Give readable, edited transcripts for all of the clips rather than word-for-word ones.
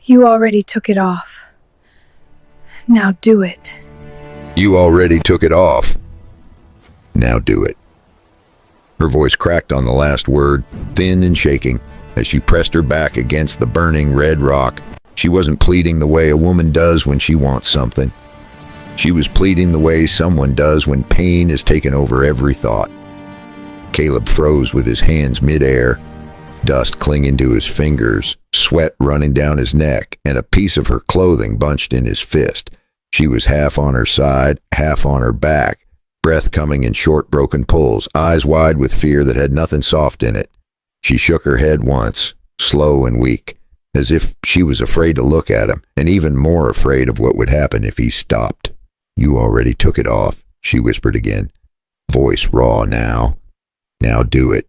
You already took it off. Now do it. You already took it off. Now do it. Her voice cracked on the last word, thin and shaking, as she pressed her back against the burning red rock. She wasn't pleading the way a woman does when she wants something. She was pleading the way someone does when pain has taken over every thought. Caleb froze with his hands midair, dust clinging to his fingers, sweat running down his neck, and a piece of her clothing bunched in his fist. She was half on her side, half on her back, breath coming in short, broken pulls, eyes wide with fear that had nothing soft in it. She shook her head once, slow and weak, as if she was afraid to look at him, and even more afraid of what would happen if he stopped. You already took it off, she whispered again, voice raw now. Now do it.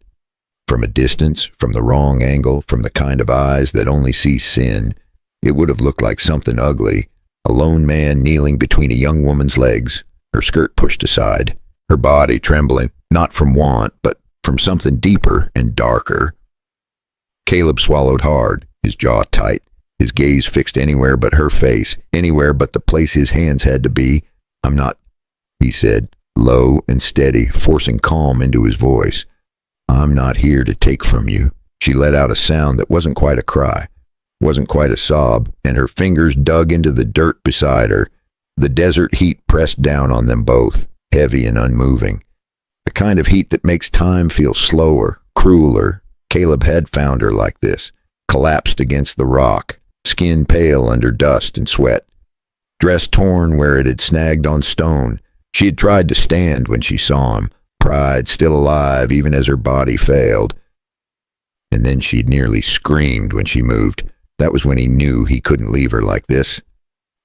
From a distance, from the wrong angle, from the kind of eyes that only see sin, it would have looked like something ugly. A lone man kneeling between a young woman's legs, her skirt pushed aside, her body trembling, not from want, but from something deeper and darker. Caleb swallowed hard, his jaw tight, his gaze fixed anywhere but her face, anywhere but the place his hands had to be. I'm not, he said, low and steady, forcing calm into his voice. I'm not here to take from you. She let out a sound that wasn't quite a cry, wasn't quite a sob, and her fingers dug into the dirt beside her. The desert heat pressed down on them both, heavy and unmoving. The kind of heat that makes time feel slower, crueler. Caleb had found her like this, collapsed against the rock, skin pale under dust and sweat, dress torn where it had snagged on stone. She had tried to stand when she saw him, pride still alive even as her body failed. And then she'd nearly screamed when she moved. That was when he knew he couldn't leave her like this.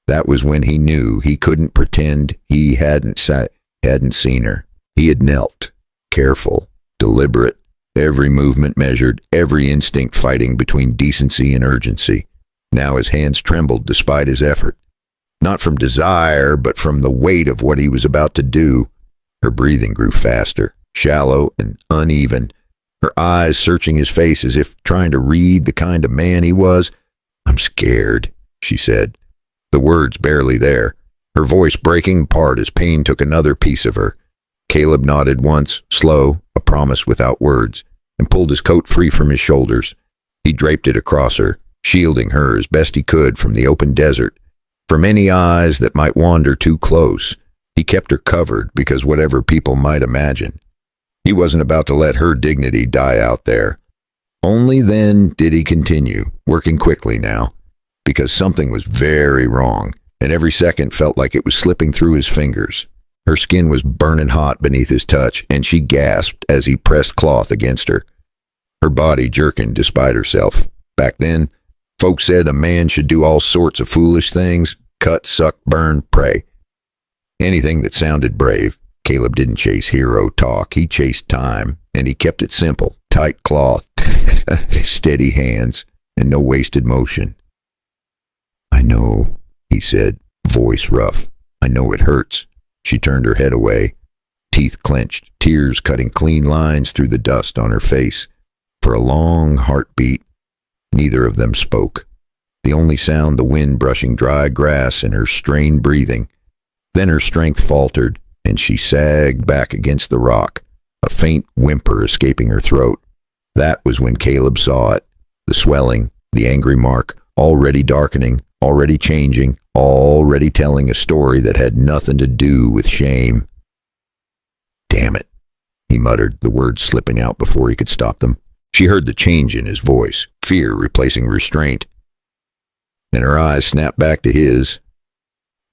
That was when he knew he couldn't pretend he hadn't seen her. He had knelt, careful, deliberate, every movement measured, every instinct fighting between decency and urgency. Now his hands trembled despite his effort. Not from desire, but from the weight of what he was about to do. Her breathing grew faster, shallow and uneven, her eyes searching his face as if trying to read the kind of man he was. I'm scared, she said, the words barely there, her voice breaking apart as pain took another piece of her. Caleb nodded once, slow, a promise without words, and pulled his coat free from his shoulders. He draped it across her, shielding her as best he could from the open desert, from any eyes that might wander too close. He kept her covered because whatever people might imagine. He wasn't about to let her dignity die out there. Only then did he continue, working quickly now, because something was very wrong, and every second felt like it was slipping through his fingers. Her skin was burning hot beneath his touch, and she gasped as he pressed cloth against her. Her body jerking despite herself. Back then, folks said a man should do all sorts of foolish things, cut, suck, burn, pray. Anything that sounded brave. Caleb didn't chase hero talk, he chased time, and he kept it simple, tight cloth, steady hands, and no wasted motion. I know, he said, voice rough. I know it hurts. She turned her head away, teeth clenched, tears cutting clean lines through the dust on her face. For a long heartbeat, neither of them spoke. The only sound the wind brushing dry grass and her strained breathing. Then her strength faltered, and she sagged back against the rock, a faint whimper escaping her throat. That was when Caleb saw it, the swelling, the angry mark, already darkening, already changing, already telling a story that had nothing to do with shame. Damn it, he muttered, the words slipping out before he could stop them. She heard the change in his voice, fear replacing restraint. And her eyes snapped back to his.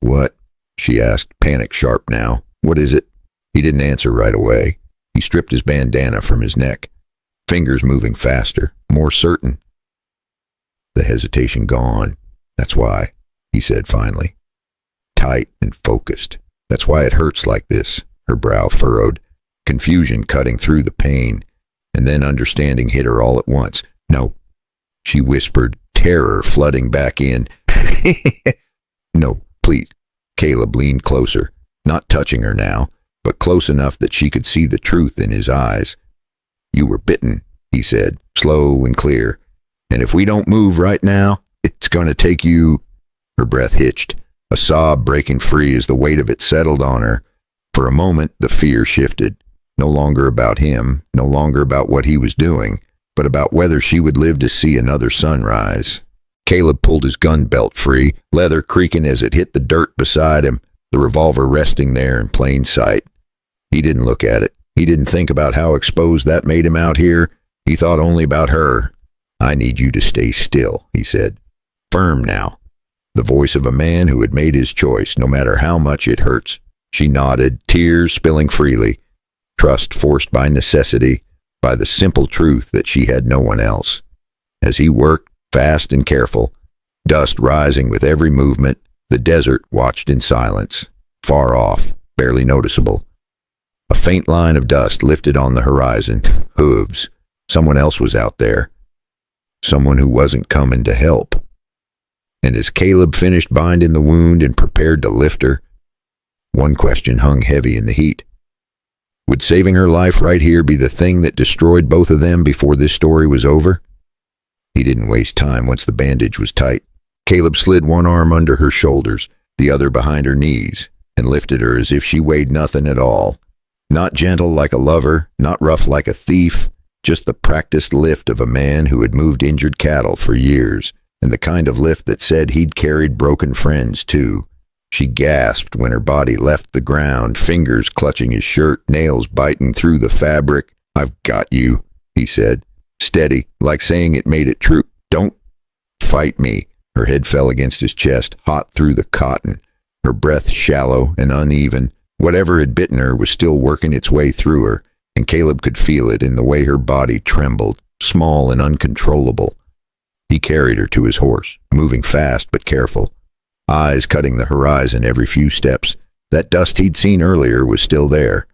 What? She asked, panic sharp now. What is it? He didn't answer right away. He stripped his bandana from his neck, fingers moving faster, more certain. The hesitation gone. That's why, he said finally. Tight and focused. That's why it hurts like this. Her brow furrowed, confusion cutting through the pain, and then understanding hit her all at once. No, she whispered, terror flooding back in. No, please. Caleb leaned closer, not touching her now, but close enough that she could see the truth in his eyes. You were bitten, he said, slow and clear. And if we don't move right now, it's gonna take you." Her breath hitched, a sob breaking free as the weight of it settled on her. For a moment, the fear shifted. No longer about him, no longer about what he was doing, but about whether she would live to see another sunrise. Caleb pulled his gun belt free, leather creaking as it hit the dirt beside him, the revolver resting there in plain sight. He didn't look at it. He didn't think about how exposed that made him out here. He thought only about her. "I need you to stay still," he said. "Firm now." The voice of a man who had made his choice, no matter how much it hurts. She nodded, tears spilling freely. Trust forced by necessity, by the simple truth that she had no one else. As he worked, fast and careful, dust rising with every movement, the desert watched in silence. Far off, barely noticeable. A faint line of dust lifted on the horizon. Hooves. Someone else was out there. Someone who wasn't coming to help. And as Caleb finished binding the wound and prepared to lift her, one question hung heavy in the heat. Would saving her life right here be the thing that destroyed both of them before this story was over? He didn't waste time once the bandage was tight. Caleb slid one arm under her shoulders, the other behind her knees, and lifted her as if she weighed nothing at all. Not gentle like a lover, not rough like a thief, just the practiced lift of a man who had moved injured cattle for years, and the kind of lift that said he'd carried broken friends too. She gasped when her body left the ground, fingers clutching his shirt, nails biting through the fabric. "I've got you," he said, steady, like saying it made it true. "Don't fight me." Her head fell against his chest, hot through the cotton, her breath shallow and uneven. Whatever had bitten her was still working its way through her, and Caleb could feel it in the way her body trembled, small and uncontrollable. He carried her to his horse, moving fast but careful, eyes cutting the horizon every few steps. That dust he'd seen earlier was still there,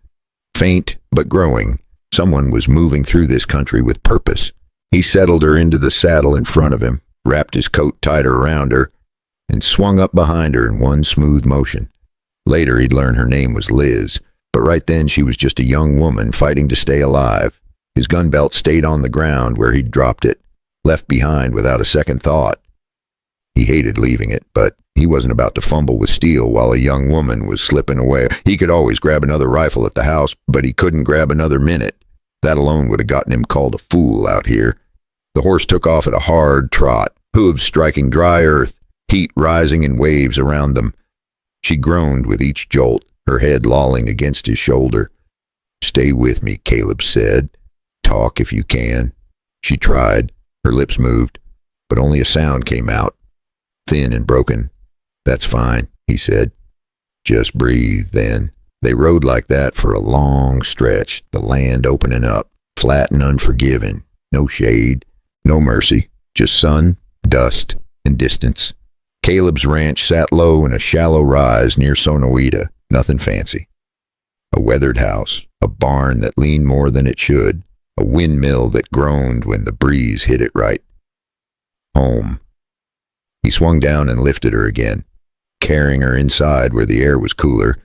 faint but growing. Someone was moving through this country with purpose. He settled her into the saddle in front of him, wrapped his coat tighter around her, and swung up behind her in one smooth motion. Later he'd learn her name was Liz, but right then she was just a young woman fighting to stay alive. His gun belt stayed on the ground where he'd dropped it, left behind without a second thought. He hated leaving it, but he wasn't about to fumble with steel while a young woman was slipping away. He could always grab another rifle at the house, but he couldn't grab another minute. That alone would have gotten him called a fool out here. The horse took off at a hard trot, hooves striking dry earth, heat rising in waves around them. She groaned with each jolt, her head lolling against his shoulder. "Stay with me," Caleb said. "Talk if you can." She tried. Her lips moved, but only a sound came out, thin and broken. "That's fine," he said. "Just breathe, then." They rode like that for a long stretch, the land opening up, flat and unforgiving. No shade, no mercy, just sun, dust, and distance. Caleb's ranch sat low in a shallow rise near Sonoita, nothing fancy. A weathered house, a barn that leaned more than it should, a windmill that groaned when the breeze hit it right. Home. He swung down and lifted her again, carrying her inside where the air was cooler.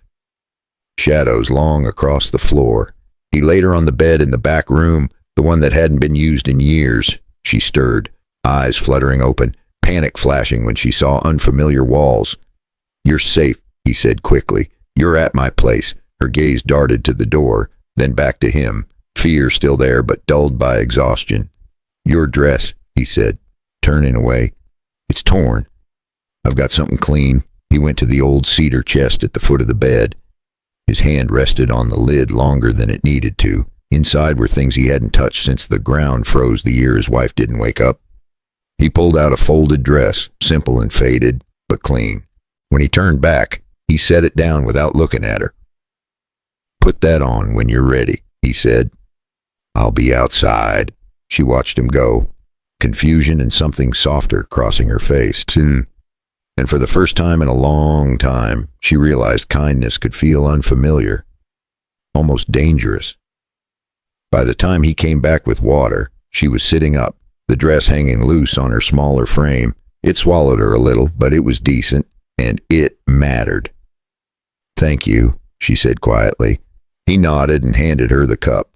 Shadows long across the floor. He laid her on the bed in the back room, the one that hadn't been used in years. She stirred, eyes fluttering open, panic flashing when she saw unfamiliar walls. "You're safe," he said quickly. "You're at my place." Her gaze darted to the door, then back to him, fear still there but dulled by exhaustion. "Your dress," he said, turning away. "It's torn." "I've got something clean." He went to the old cedar chest at the foot of the bed. His hand rested on the lid longer than it needed to. Inside were things he hadn't touched since the ground froze the year his wife didn't wake up. He pulled out a folded dress, simple and faded, but clean. When he turned back, he set it down without looking at her. "Put that on when you're ready," he said. "I'll be outside." She watched him go, confusion and something softer crossing her face. And for the first time in a long time, she realized kindness could feel unfamiliar, almost dangerous. By the time he came back with water, she was sitting up, the dress hanging loose on her smaller frame. It swallowed her a little, but it was decent, and it mattered. "Thank you," she said quietly. He nodded and handed her the cup.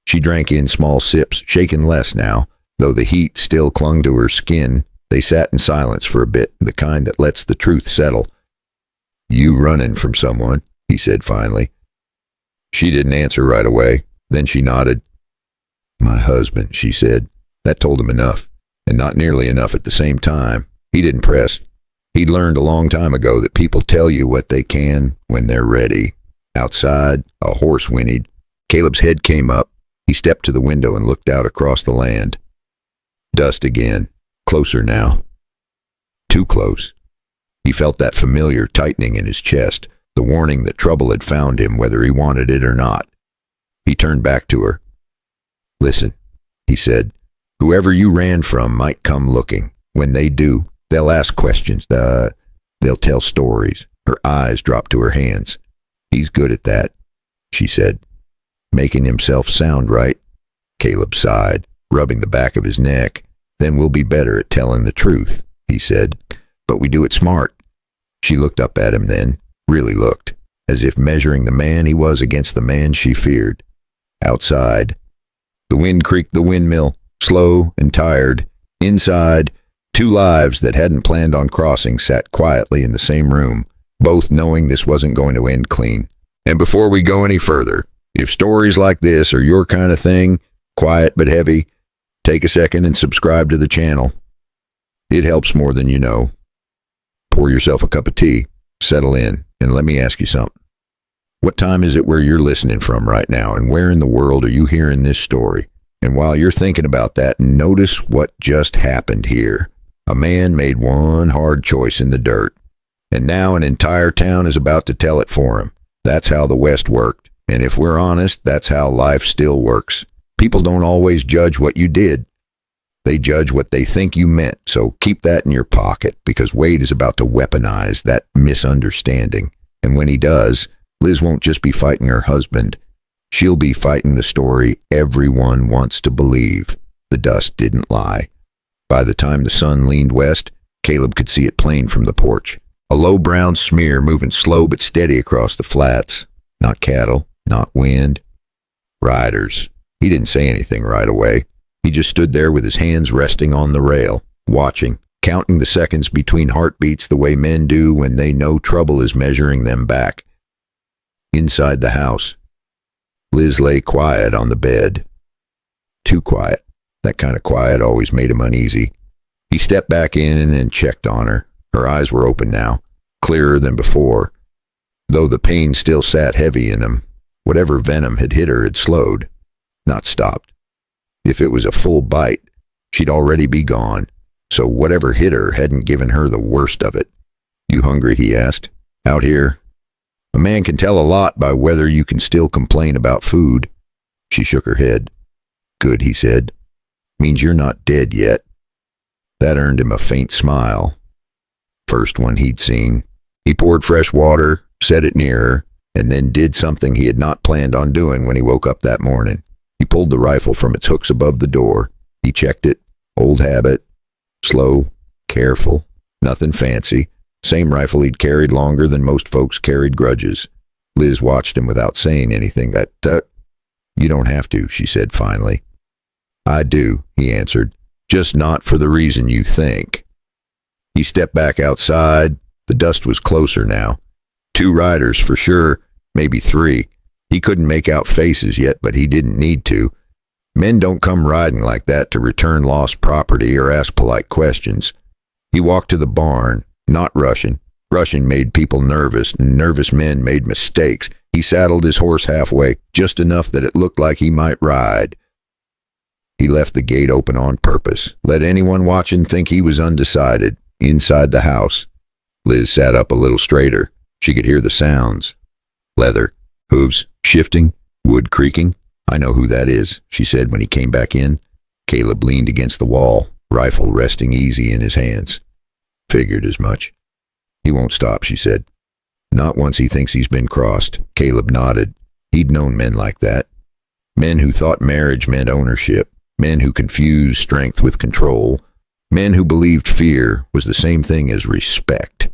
She drank in small sips, shaken less now, though the heat still clung to her skin. They sat in silence for a bit, the kind that lets the truth settle. "You running from someone," he said finally. She didn't answer right away. Then she nodded. "My husband," she said. That told him enough, and not nearly enough at the same time. He didn't press. He'd learned a long time ago that people tell you what they can when they're ready. Outside, a horse whinnied. Caleb's head came up. He stepped to the window and looked out across the land. Dust again. Closer now. Too close. He felt that familiar tightening in his chest, the warning that trouble had found him whether he wanted it or not. He turned back to her. "Listen," he said. "Whoever you ran from might come looking. When they do, they'll ask questions. They'll tell stories." Her eyes dropped to her hands. "He's good at that," she said. "Making himself sound right." Caleb sighed, rubbing the back of his neck. "Then we'll be better at telling the truth," he said. "But we do it smart." She looked up at him then, really looked, as if measuring the man he was against the man she feared. Outside, the wind creaked the windmill, slow and tired. Inside, two lives that hadn't planned on crossing sat quietly in the same room, both knowing this wasn't going to end clean. And before we go any further, if stories like this are your kind of thing, quiet but heavy, take a second and subscribe to the channel. It helps more than you know. Pour yourself a cup of tea, settle in, and let me ask you something. What time is it where you're listening from right now, and where in the world are you hearing this story? And while you're thinking about that, notice what just happened here. A man made one hard choice in the dirt, and now an entire town is about to tell it for him. That's how the West worked, and if we're honest, that's how life still works. People don't always judge what you did. They judge what they think you meant, so keep that in your pocket, because Wade is about to weaponize that misunderstanding. And when he does, Liz won't just be fighting her husband. She'll be fighting the story everyone wants to believe. The dust didn't lie. By the time the sun leaned west, Caleb could see it plain from the porch. A low brown smear moving slow but steady across the flats. Not cattle, not wind. Riders. He didn't say anything right away. He just stood there with his hands resting on the rail, watching, counting the seconds between heartbeats the way men do when they know trouble is measuring them back. Inside the house, Liz lay quiet on the bed. Too quiet. That kind of quiet always made him uneasy. He stepped back in and checked on her. Her eyes were open now, clearer than before, though the pain still sat heavy in him. Whatever venom had hit her had slowed, not stopped. If it was a full bite, she'd already be gone, so whatever hit her hadn't given her the worst of it. "You hungry?" he asked. "Out here, a man can tell a lot by whether you can still complain about food." She shook her head. "Good," he said. "Means you're not dead yet." That earned him a faint smile. First one he'd seen. He poured fresh water, set it near her, and then did something he had not planned on doing when he woke up that morning. He pulled the rifle from its hooks above the door. He checked it. Old habit. Slow, careful, nothing fancy. Same rifle he'd carried longer than most folks carried grudges. Liz watched him without saying anything. You don't have to," she said finally. "I do," he answered. "Just not for the reason you think." He stepped back outside. The dust was closer now. Two riders for sure, maybe three. He couldn't make out faces yet, but he didn't need to. Men don't come riding like that to return lost property or ask polite questions. He walked to the barn, not rushing. Rushing made people nervous, and nervous men made mistakes. He saddled his horse halfway, just enough that it looked like he might ride. He left the gate open on purpose, let anyone watching think he was undecided. Inside the house, Liz sat up a little straighter. She could hear the sounds. Leather, hooves, shifting, wood creaking. "I know who that is," she said when he came back in. Caleb leaned against the wall, rifle resting easy in his hands. "Figured as much." "He won't stop," she said. "Not once he thinks he's been crossed." Caleb nodded. He'd known men like that. Men who thought marriage meant ownership. Men who confused strength with control. Men who believed fear was the same thing as respect.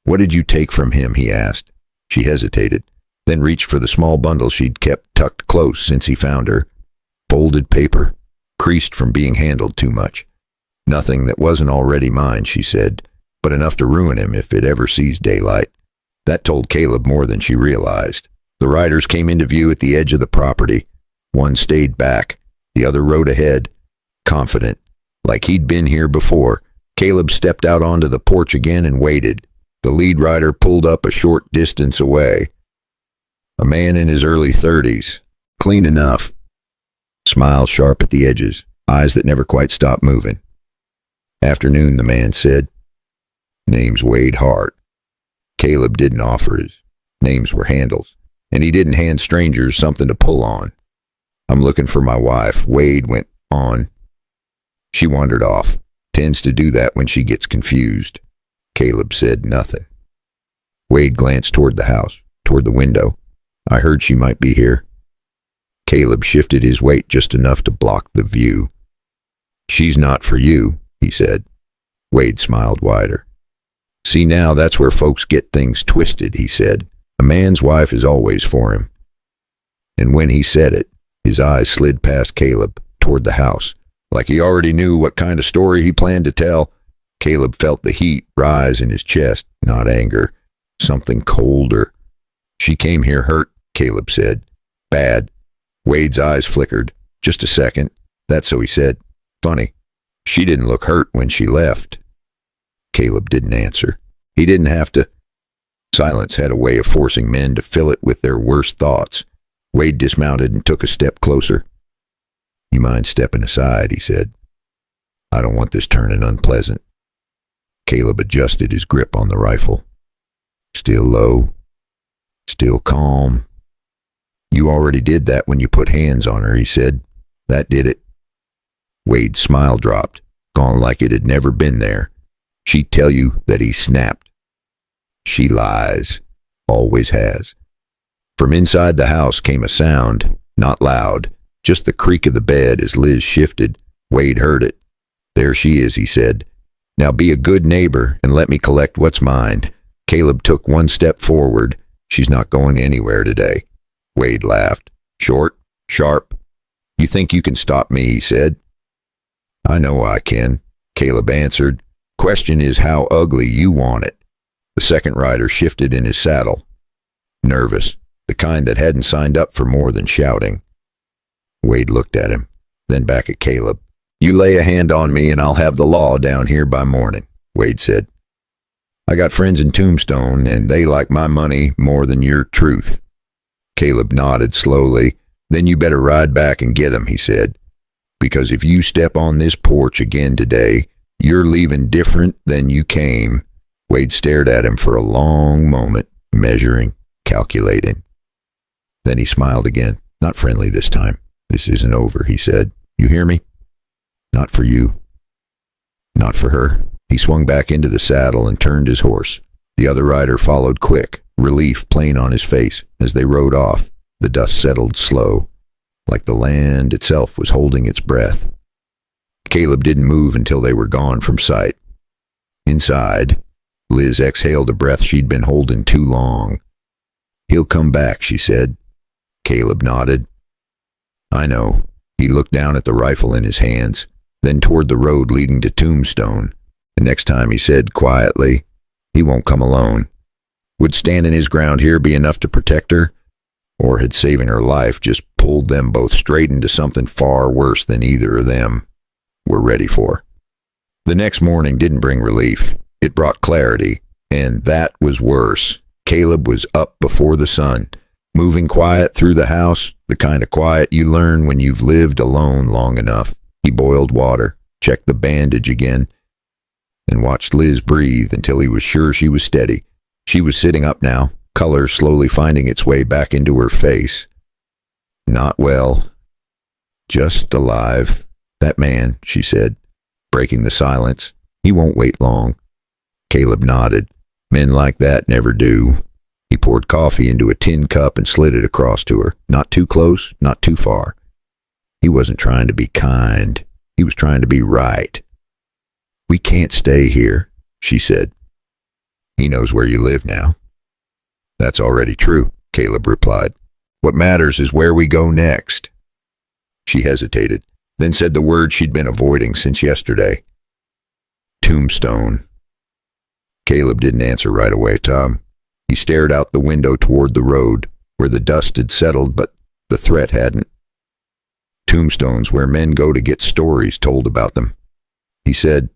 "What did you take from him?" he asked. She hesitated, then reached for the small bundle she'd kept tucked close since he found her. Folded paper, creased from being handled too much. Nothing that wasn't already mine, she said, but enough to ruin him if it ever sees daylight. That told Caleb more than she realized. The riders came into view at the edge of the property. One stayed back, the other rode ahead, confident, like he'd been here before. Caleb stepped out onto the porch again and waited. The lead rider pulled up a short distance away. A man in his early 30s, clean enough. Smile sharp at the edges, eyes that never quite stopped moving. "Afternoon," the man said. "Name's Wade Hart." Caleb didn't offer his. Names were handles, and he didn't hand strangers something to pull on. "I'm looking for my wife," Wade went on. "She wandered off. Tends to do that when she gets confused." Caleb said nothing. Wade glanced toward the house, toward the window. "I heard she might be here." Caleb shifted his weight just enough to block the view. "She's not for you," he said. Wade smiled wider. "See, now that's where folks get things twisted," he said. "A man's wife is always for him." And when he said it, his eyes slid past Caleb, toward the house, like he already knew what kind of story he planned to tell. Caleb felt the heat rise in his chest, not anger, something colder. "She came here hurt," Caleb said. "Bad." Wade's eyes flickered. "Just a second. That's so," he said. "Funny. She didn't look hurt when she left." Caleb didn't answer. He didn't have to. Silence had a way of forcing men to fill it with their worst thoughts. Wade dismounted and took a step closer. "You mind stepping aside?" he said. "I don't want this turning unpleasant." Caleb adjusted his grip on the rifle. Still low. Still calm. "You already did that when you put hands on her," he said. "That did it." Wade's smile dropped, gone like it had never been there. "She'd tell you that he snapped." "She lies. Always has." From inside the house came a sound, not loud, just the creak of the bed as Liz shifted. Wade heard it. "There she is," he said. "Now be a good neighbor and let me collect what's mine." Caleb took one step forward. "She's not going anywhere today." Wade laughed. "Short, sharp. You think you can stop me," he said. "I know I can," Caleb answered. "Question is how ugly you want it." The second rider shifted in his saddle. Nervous, the kind that hadn't signed up for more than shouting. Wade looked at him, then back at Caleb. "You lay a hand on me and I'll have the law down here by morning," Wade said. "I got friends in Tombstone and they like my money more than your truth." Caleb nodded slowly. "Then you better ride back and get 'em," he said. "Because if you step on this porch again today, you're leaving different than you came." Wade stared at him for a long moment, measuring, calculating. Then he smiled again, not friendly this time. "This isn't over," he said. "You hear me? Not for you. Not for her." He swung back into the saddle and turned his horse. The other rider followed quick, relief plain on his face. As they rode off, the dust settled slow, like the land itself was holding its breath. Caleb didn't move until they were gone from sight. Inside, Liz exhaled a breath she'd been holding too long. "He'll come back," she said. Caleb nodded. "I know." He looked down at the rifle in his hands, then toward the road leading to Tombstone. And next time he said quietly, "He won't come alone." Would standing his ground here be enough to protect her? Or had saving her life just pulled them both straight into something far worse than either of them were ready for? The next morning didn't bring relief. It brought clarity, and that was worse. Caleb was up before the sun, moving quiet through the house, the kind of quiet you learn when you've lived alone long enough. He boiled water, checked the bandage again, and watched Liz breathe until he was sure she was steady. She was sitting up now, color slowly finding its way back into her face. "Not well. Just alive. That man," she said, breaking the silence. "He won't wait long." Caleb nodded. Men like that never do. He poured coffee into a tin cup and slid it across to her. Not too close, not too far. He wasn't trying to be kind. He was trying to be right. "We can't stay here," she said. "He knows where you live now." "That's already true," Caleb replied. "What matters is where we go next." She hesitated, then said the word she'd been avoiding since yesterday. Tombstone. Caleb didn't answer right away, Tom. He stared out the window toward the road, where the dust had settled, but the threat hadn't. Tombstones where men go to get stories told about them. He said,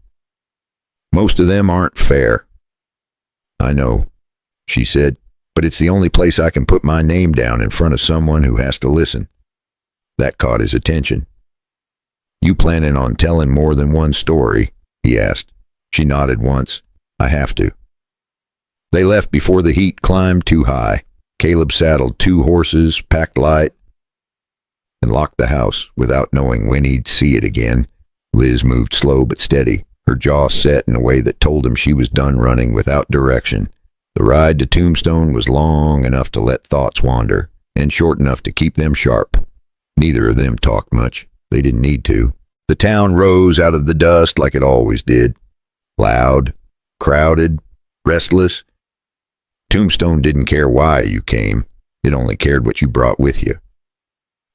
"Most of them aren't fair." "I know," she said, "but it's the only place I can put my name down in front of someone who has to listen." That caught his attention. "You planning on telling more than one story?" he asked. She nodded once. "I have to." They left before the heat climbed too high. Caleb saddled 2 horses, packed light, and locked the house without knowing when he'd see it again. Liz moved slow but steady, her jaw set in a way that told him she was done running without direction. The ride to Tombstone was long enough to let thoughts wander, and short enough to keep them sharp. Neither of them talked much. They didn't need to. The town rose out of the dust like it always did. Loud, crowded, restless. Tombstone didn't care why you came. It only cared what you brought with you.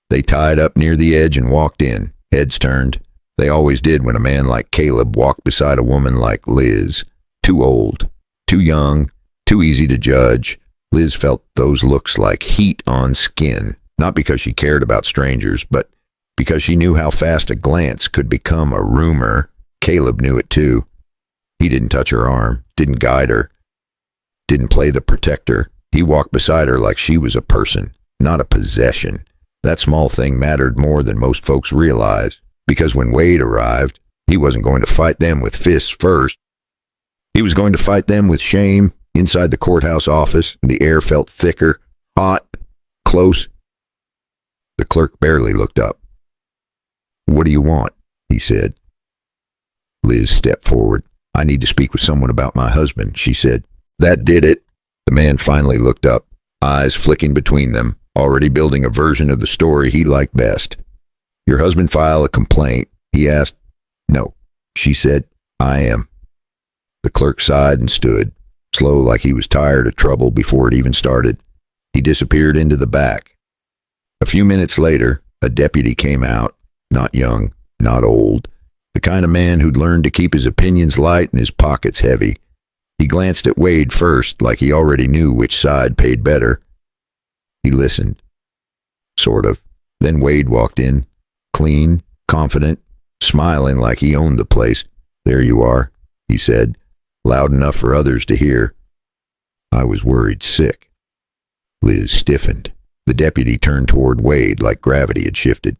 They tied up near the edge and walked in, heads turned. They always did when a man like Caleb walked beside a woman like Liz. Too old, too young, too easy to judge. Liz felt those looks like heat on skin, not because she cared about strangers, but because she knew how fast a glance could become a rumor. Caleb knew it too. He didn't touch her arm, didn't guide her, didn't play the protector. He walked beside her like she was a person, not a possession. That small thing mattered more than most folks realize, because when Wade arrived, he wasn't going to fight them with fists first. He was going to fight them with shame. Inside the courthouse office, the air felt thicker, hot, close. The clerk barely looked up. "What do you want?" he said. Liz stepped forward. "I need to speak with someone about my husband," she said. That did it. The man finally looked up, eyes flicking between them, already building a version of the story he liked best. "Your husband file a complaint?" he asked. "No," she said. "I am." The clerk sighed and stood, slow like he was tired of trouble before it even started. He disappeared into the back. A few minutes later, a deputy came out, not young, not old, the kind of man who'd learned to keep his opinions light and his pockets heavy. He glanced at Wade first, like he already knew which side paid better. He listened. Sort of. Then Wade walked in, clean, confident, smiling like he owned the place. "There you are," he said, loud enough for others to hear. "I was worried sick." Liz stiffened. The deputy turned toward Wade like gravity had shifted.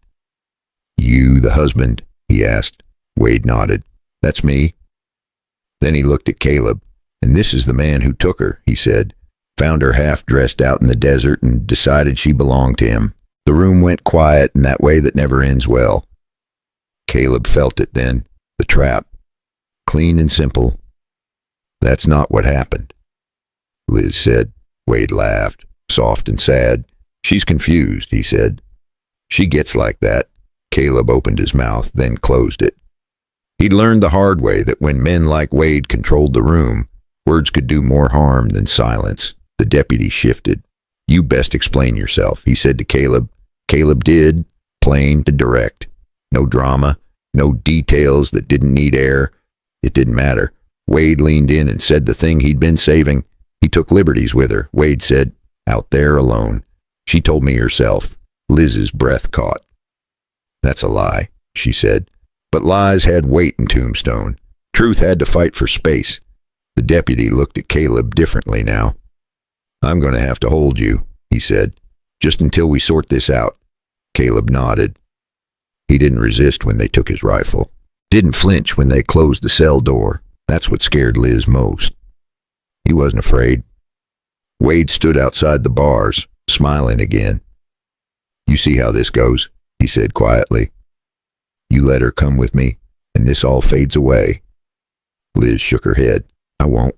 "You the husband?" he asked. Wade nodded. "That's me." Then he looked at Caleb. "And this is the man who took her," he said. "Found her half dressed out in the desert and decided she belonged to him." The room went quiet in that way that never ends well. Caleb felt it then, the trap. Clean and simple. "That's not what happened," Liz said. Wade laughed, soft and sad. "She's confused," he said. "She gets like that." Caleb opened his mouth, then closed it. He'd learned the hard way that when men like Wade controlled the room, words could do more harm than silence. The deputy shifted. "You best explain yourself," he said to Caleb. Caleb did, plain and direct. No drama, no details that didn't need air. It didn't matter. Wade leaned in and said the thing he'd been saving. He took liberties with her. Wade said, "Out there alone. She told me herself." Liz's breath caught. "That's a lie," she said. But lies had weight in Tombstone. Truth had to fight for space. The deputy looked at Caleb differently now. "I'm going to have to hold you," he said, "just until we sort this out." Caleb nodded. He didn't resist when they took his rifle. Didn't flinch when they closed the cell door. That's what scared Liz most. He wasn't afraid. Wade stood outside the bars, smiling again. "You see how this goes," he said quietly. "You let her come with me, and this all fades away." Liz shook her head. "I won't."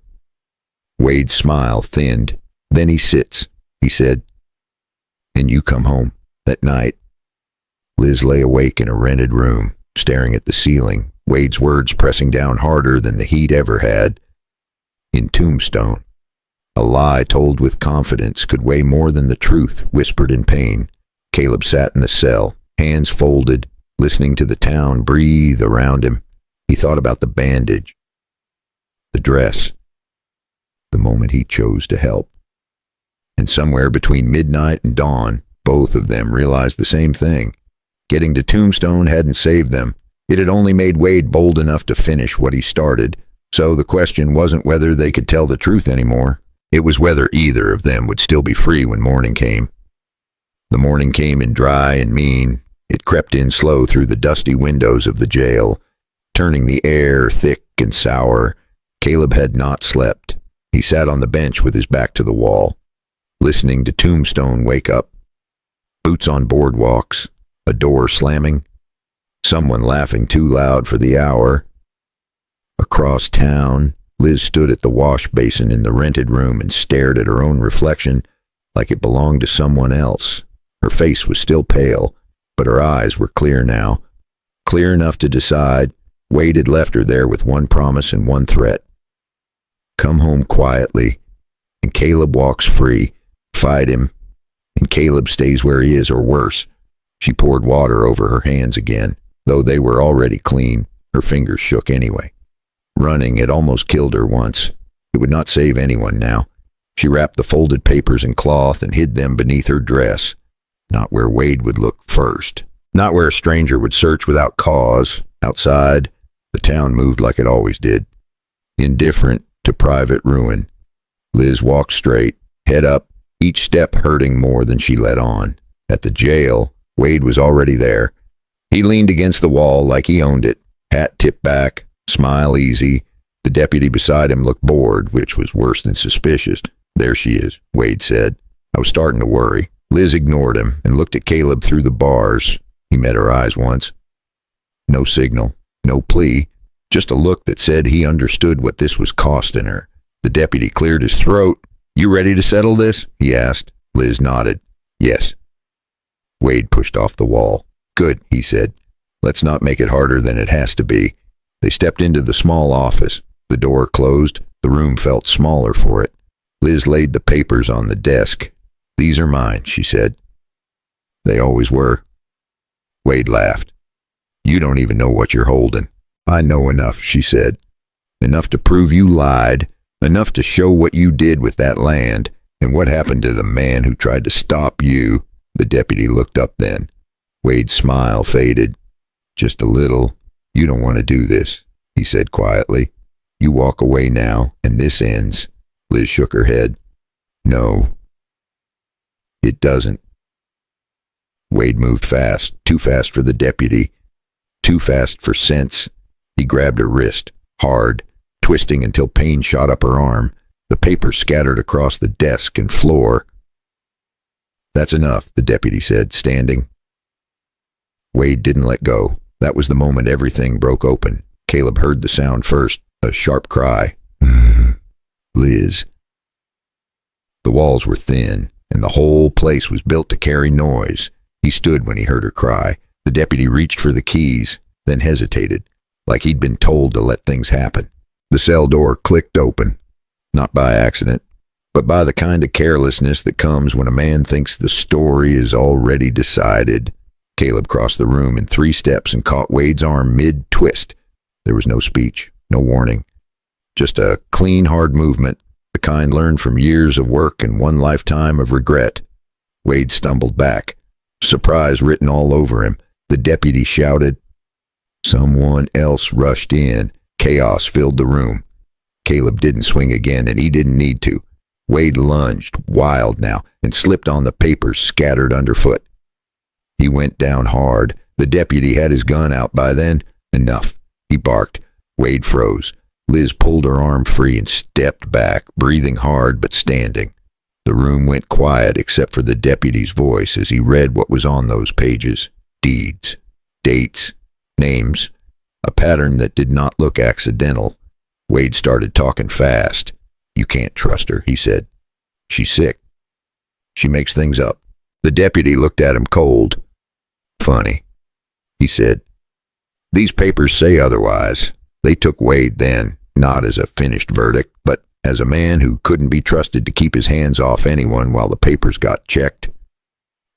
Wade's smile thinned. "Then he sits," he said. "And you come home that night." Liz lay awake in a rented room, staring at the ceiling, Wade's words pressing down harder than the heat ever had. In Tombstone, a lie told with confidence could weigh more than the truth whispered in pain. Caleb sat in the cell, hands folded, listening to the town breathe around him. He thought about the bandage, the dress, the moment he chose to help. And somewhere between midnight and dawn, both of them realized the same thing. Getting to Tombstone hadn't saved them. It had only made Wade bold enough to finish what he started. So the question wasn't whether they could tell the truth anymore. It was whether either of them would still be free when morning came. The morning came in dry and mean. It crept in slow through the dusty windows of the jail, turning the air thick and sour. Caleb had not slept. He sat on the bench with his back to the wall, listening to Tombstone wake up. Boots on boardwalks, a door slamming, someone laughing too loud for the hour. Across town, Liz stood at the wash basin in the rented room and stared at her own reflection like it belonged to someone else. Her face was still pale, but her eyes were clear now, clear enough to decide Wade had left her there with one promise and one threat. Come home quietly, and Caleb walks free. Fight him, and Caleb stays where he is, or worse. She poured water over her hands again, though they were already clean. Her fingers shook anyway. Running had almost killed her once. It would not save anyone now. She wrapped the folded papers in cloth and hid them beneath her dress. Not where Wade would look first. Not where a stranger would search without cause. Outside, the town moved like it always did. Indifferent to private ruin. Liz walked straight, head up, each step hurting more than she let on. At the jail, Wade was already there. He leaned against the wall like he owned it, hat tipped back, smile easy. The deputy beside him looked bored, which was worse than suspicious. There she is, Wade said. I was starting to worry. Liz ignored him and looked at Caleb through the bars. He met her eyes once. No signal, no plea, just a look that said he understood what this was costing her. The deputy cleared his throat. You ready to settle this? He asked. Liz nodded. Yes. Wade pushed off the wall. Good, he said. Let's not make it harder than it has to be. They stepped into the small office. The door closed. The room felt smaller for it. Liz laid the papers on the desk. These are mine, she said. They always were. Wade laughed. You don't even know what you're holding. I know enough, she said. Enough to prove you lied. Enough to show what you did with that land and what happened to the man who tried to stop you. The deputy looked up then. Wade's smile faded. Just a little. You don't want to do this, he said quietly. You walk away now, and this ends. Liz shook her head. No. It doesn't. Wade moved fast, too fast for the deputy, too fast for sense. He grabbed her wrist, hard, twisting until pain shot up her arm. The papers scattered across the desk and floor. That's enough, the deputy said, standing. Wade didn't let go. That was the moment everything broke open. Caleb heard the sound first, a sharp cry. Liz. The walls were thin, and the whole place was built to carry noise. He stood when he heard her cry. The deputy reached for the keys, then hesitated, like he'd been told to let things happen. The cell door clicked open, not by accident, but by the kind of carelessness that comes when a man thinks the story is already decided. Caleb crossed the room in 3 steps and caught Wade's arm mid-twist. There was no speech, no warning, just a clean, hard movement, the kind learned from years of work and one lifetime of regret. Wade stumbled back, surprise written all over him. The deputy shouted. Someone else rushed in. Chaos filled the room. Caleb didn't swing again, and he didn't need to. Wade lunged, wild now, and slipped on the papers scattered underfoot. He went down hard. The deputy had his gun out by then. Enough, he barked. Wade froze. Liz pulled her arm free and stepped back, breathing hard but standing. The room went quiet except for the deputy's voice as he read what was on those pages. Deeds, dates, names, a pattern that did not look accidental. Wade started talking fast. You can't trust her, he said. She's sick. She makes things up. The deputy looked at him cold. Funny, he said. These papers say otherwise. They took Wade then, not as a finished verdict, but as a man who couldn't be trusted to keep his hands off anyone while the papers got checked.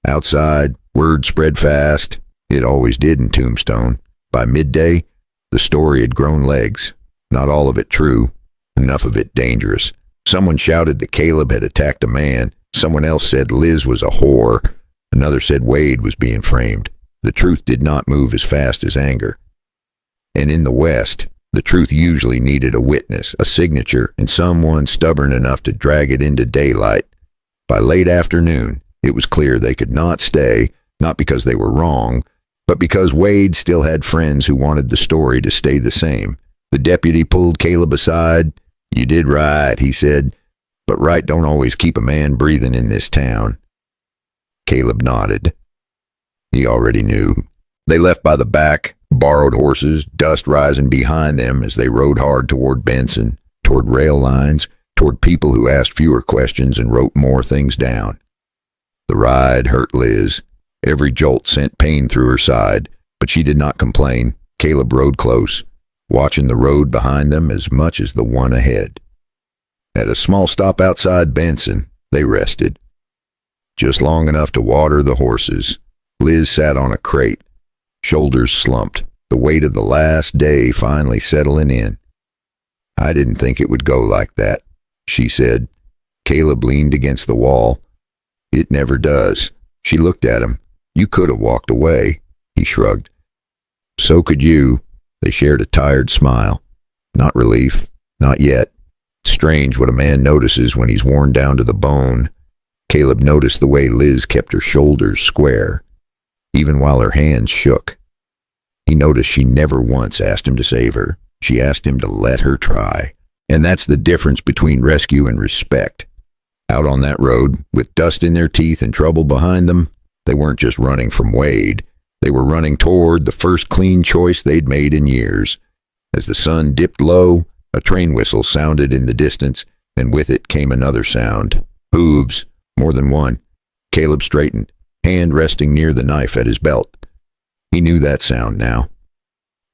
Outside, word spread fast. It always did in Tombstone. By midday, the story had grown legs. Not all of it true. Enough of it dangerous. Someone shouted that Caleb had attacked a man. Someone else said Liz was a whore. Another said Wade was being framed. The truth did not move as fast as anger. And in the West, the truth usually needed a witness, a signature, and someone stubborn enough to drag it into daylight. By late afternoon, it was clear they could not stay, not because they were wrong, but because Wade still had friends who wanted the story to stay the same. The deputy pulled Caleb aside. "You did right," he said, "but right don't always keep a man breathing in this town." Caleb nodded. He already knew. They left by the back, borrowed horses, dust rising behind them as they rode hard toward Benson, toward rail lines, toward people who asked fewer questions and wrote more things down. The ride hurt Liz. Every jolt sent pain through her side, but she did not complain. Caleb rode close, watching the road behind them as much as the one ahead. At a small stop outside Benson, they rested. Just long enough to water the horses. Liz sat on a crate, shoulders slumped, the weight of the last day finally settling in. "I didn't think it would go like that," she said. Caleb leaned against the wall. "It never does." She looked at him. "You could have walked away." He shrugged. "So could you." They shared a tired smile. Not relief. Not yet. Strange what a man notices when he's worn down to the bone. Caleb noticed the way Liz kept her shoulders square, even while her hands shook. He noticed she never once asked him to save her. She asked him to let her try. And that's the difference between rescue and respect. Out on that road, with dust in their teeth and trouble behind them, they weren't just running from Wade. They were running toward the first clean choice they'd made in years. As the sun dipped low, a train whistle sounded in the distance, and with it came another sound. Hooves, more than one. Caleb straightened, hand resting near the knife at his belt. He knew that sound now.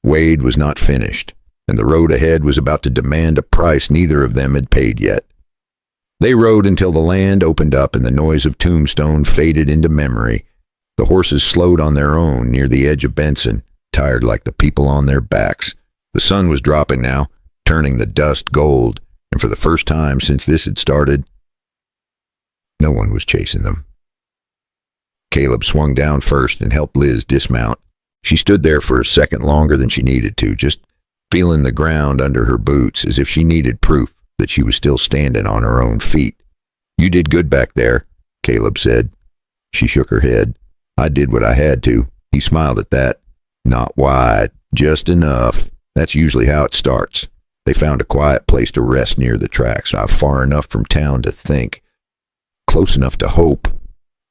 Wade was not finished, and the road ahead was about to demand a price neither of them had paid yet. They rode until the land opened up and the noise of Tombstone faded into memory. The horses slowed on their own near the edge of Benson, tired like the people on their backs. The sun was dropping now, turning the dust gold, and for the first time since this had started, no one was chasing them. Caleb swung down first and helped Liz dismount. She stood there for a second longer than she needed to, just feeling the ground under her boots as if she needed proof that she was still standing on her own feet. "You did good back there," Caleb said. She shook her head. "I did what I had to." He smiled at that. "Not wide, just enough." That's usually how it starts. They found a quiet place to rest near the tracks, not far enough from town to think, close enough to hope.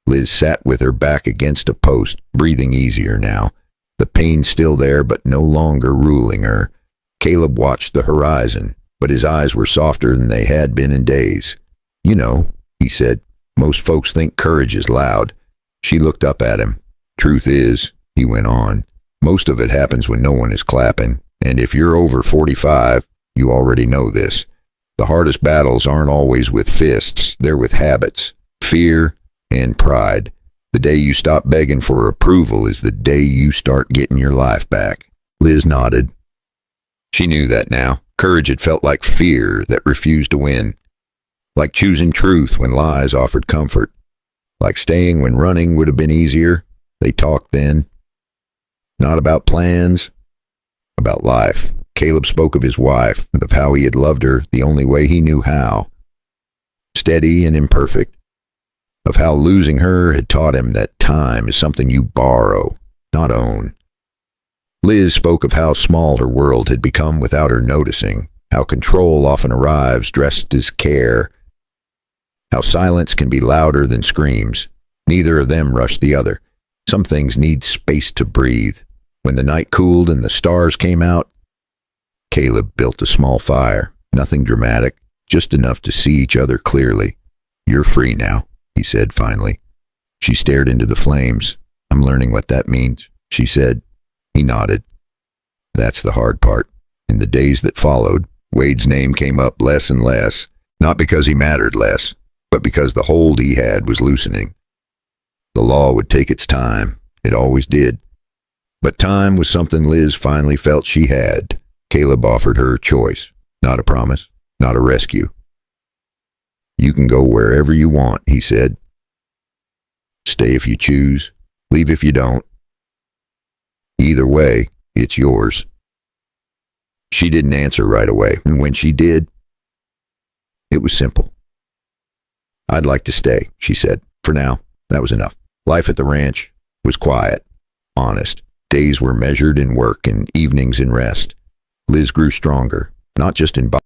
Liz sat with her back against a post, breathing easier now. The pain still there, but no longer ruling her. Caleb watched the horizon, but his eyes were softer than they had been in days. "You know," he said, "most folks think courage is loud." She looked up at him. "Truth is," he went on, "most of it happens when no one is clapping. And if you're over 45, you already know this. The hardest battles aren't always with fists, they're with habits, fear, and pride. The day you stop begging for approval is the day you start getting your life back." Liz nodded. She knew that now. Courage had felt like fear that refused to win. Like choosing truth when lies offered comfort. Like staying when running would have been easier. They talked then. Not about plans, about life. Caleb spoke of his wife, and of how he had loved her the only way he knew how. Steady and imperfect. Of how losing her had taught him that time is something you borrow, not own. Liz spoke of how small her world had become without her noticing, how control often arrives dressed as care, how silence can be louder than screams. Neither of them rushed the other. Some things need space to breathe. When the night cooled and the stars came out, Caleb built a small fire, nothing dramatic, just enough to see each other clearly. "You're free now," he said finally. She stared into the flames. "I'm learning what that means," she said. He nodded. "That's the hard part." In the days that followed, Wade's name came up less and less, not because he mattered less, but because the hold he had was loosening. The law would take its time. It always did. But time was something Liz finally felt she had. Caleb offered her a choice, not a promise. not a rescue. You can go wherever you want, he said. Stay if you choose, leave if you don't. Either way, it's yours. She didn't answer right away, and when she did, it was simple. I'd like to stay, she said. For now, that was enough. Life at the ranch was quiet, honest. Days were measured in work and evenings in rest. Liz grew stronger, not just in body.